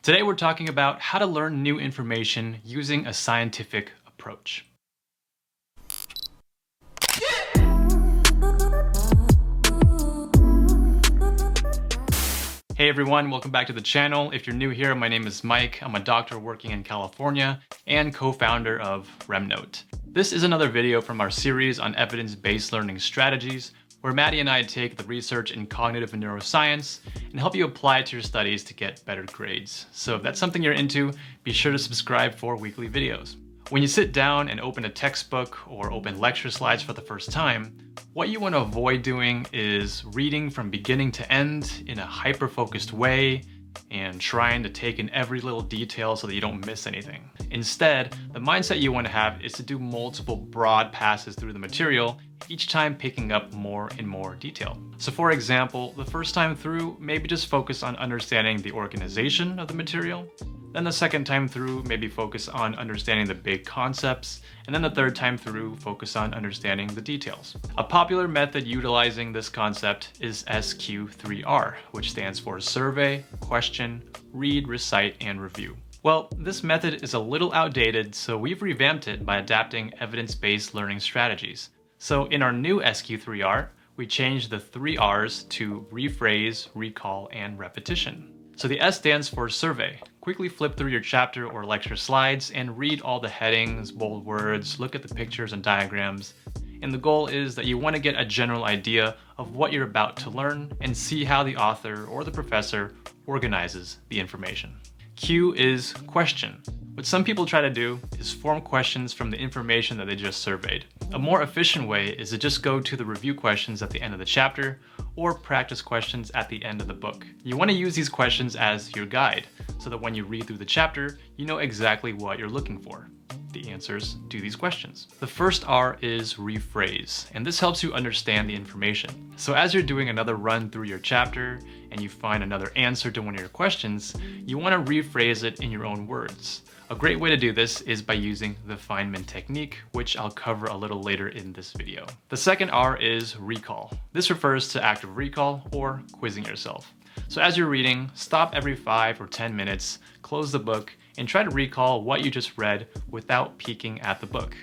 Today we're talking about how to learn new information using a scientific approach. Hey everyone, welcome back to the channel. If you're new here, my name is Mike. I'm a doctor working in California and co-founder of RemNote. This is another video from our series on evidence-based learning strategies, where Matty and I take the research in cognitive neuroscience and help you apply it to your studies to get better grades. So if that's something you're into, be sure to subscribe for weekly videos. When you sit down and open a textbook or open lecture slides for the first time, what you want to avoid doing is reading from beginning to end in a hyper-focused way and trying to take in every little detail so that you don't miss anything. Instead, the mindset you want to have is to do multiple broad passes through the material, each time picking up more and more detail. So for example, the first time through, maybe just focus on understanding the organization of the material. Then the second time through, maybe focus on understanding the big concepts. And then the third time through, focus on understanding the details. A popular method utilizing this concept is SQ3R, which stands for survey, question, read, recite, and review. Well, this method is a little outdated, so we've revamped it by adapting evidence-based learning strategies. So in our new SQ3R, we changed the 3 R's to rephrase, recall, and repetition. So the S stands for survey. Quickly flip through your chapter or lecture slides and read all the headings, bold words, look at the pictures and diagrams. And the goal is that you want to get a general idea of what you're about to learn and see how the author or the professor organizes the information. Q is question. What some people try to do is form questions from the information that they just surveyed. A more efficient way is to just go to the review questions at the end of the chapter or practice questions at the end of the book. You want to use these questions as your guide so that when you read through the chapter, you know exactly what you're looking for, the answers to these questions. The first R is rephrase, and this helps you understand the information. So as you're doing another run through your chapter and you find another answer to one of your questions, you want to rephrase it in your own words. A great way to do this is by using the Feynman Technique, which I'll cover a little later in this video. The second R is recall. This refers to active recall or quizzing yourself. So as you're reading, stop every 5 or 10 minutes, close the book, and try to recall what you just read without peeking at the book.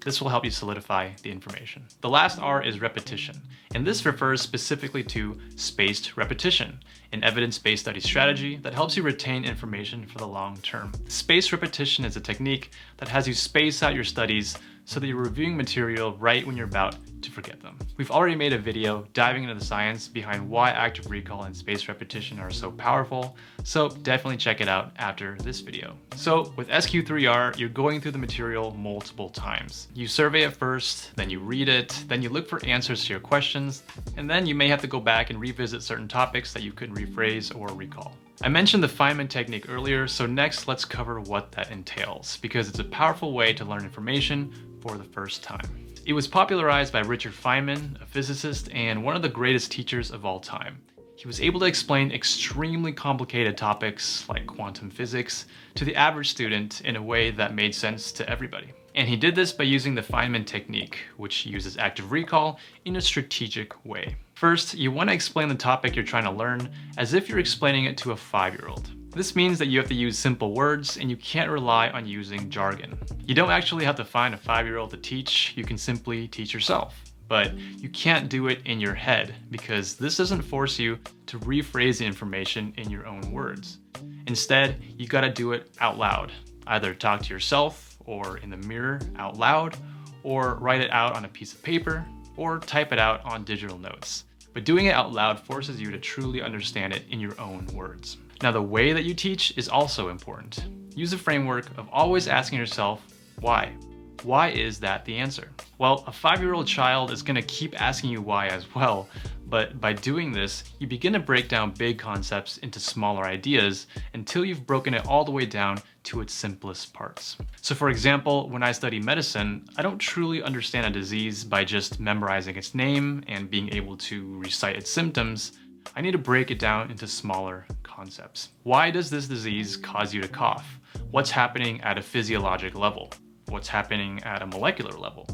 This will help you solidify the information. The last R is repetition, and this refers specifically to spaced repetition, an evidence-based study strategy that helps you retain information for the long term. Spaced repetition is a technique that has you space out your studies so that you're reviewing material right when you're about to forget them. We've already made a video diving into the science behind why active recall and spaced repetition are so powerful, so definitely check it out after this video. So with SQ3R, you're going through the material multiple times. You survey it first, then you read it, then you look for answers to your questions, and then you may have to go back and revisit certain topics that you couldn't rephrase or recall. I mentioned the Feynman Technique earlier, so next let's cover what that entails, because it's a powerful way to learn information for the first time. It was popularized by Richard Feynman, a physicist and one of the greatest teachers of all time. He was able to explain extremely complicated topics like quantum physics to the average student in a way that made sense to everybody. And he did this by using the Feynman Technique, which uses active recall in a strategic way. First, you want to explain the topic you're trying to learn as if you're explaining it to a 5-year-old. This means that you have to use simple words and you can't rely on using jargon. You don't actually have to find a 5-year-old to teach, you can simply teach yourself. But you can't do it in your head because this doesn't force you to rephrase the information in your own words. Instead, you gotta do it out loud. Either talk to yourself or in the mirror out loud, or write it out on a piece of paper, or type it out on digital notes. But doing it out loud forces you to truly understand it in your own words. Now, the way that you teach is also important. Use a framework of always asking yourself, why? Why is that the answer? Well, a 5-year-old child is gonna keep asking you why as well, but by doing this, you begin to break down big concepts into smaller ideas until you've broken it all the way down to its simplest parts. So for example, when I study medicine, I don't truly understand a disease by just memorizing its name and being able to recite its symptoms. I need to break it down into smaller concepts. Why does this disease cause you to cough? What's happening at a physiologic level? What's happening at a molecular level?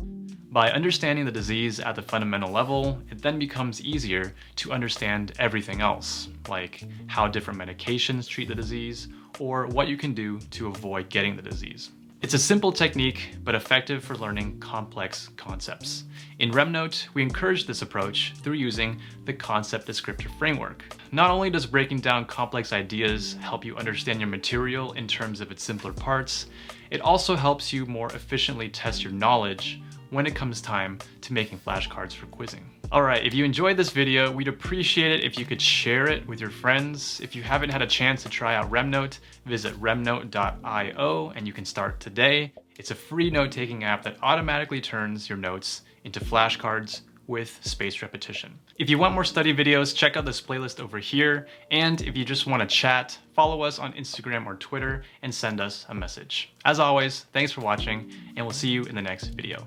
By understanding the disease at the fundamental level, it then becomes easier to understand everything else, like how different medications treat the disease, or what you can do to avoid getting the disease. It's a simple technique, but effective for learning complex concepts. In RemNote, we encourage this approach through using the concept descriptor framework. Not only does breaking down complex ideas help you understand your material in terms of its simpler parts, it also helps you more efficiently test your knowledge when it comes time to making flashcards for quizzing. Alright, if you enjoyed this video, we'd appreciate it if you could share it with your friends. If you haven't had a chance to try out RemNote, visit remnote.io and you can start today. It's a free note-taking app that automatically turns your notes into flashcards with spaced repetition. If you want more study videos, check out this playlist over here. And if you just want to chat, follow us on Instagram or Twitter and send us a message. As always, thanks for watching, and we'll see you in the next video.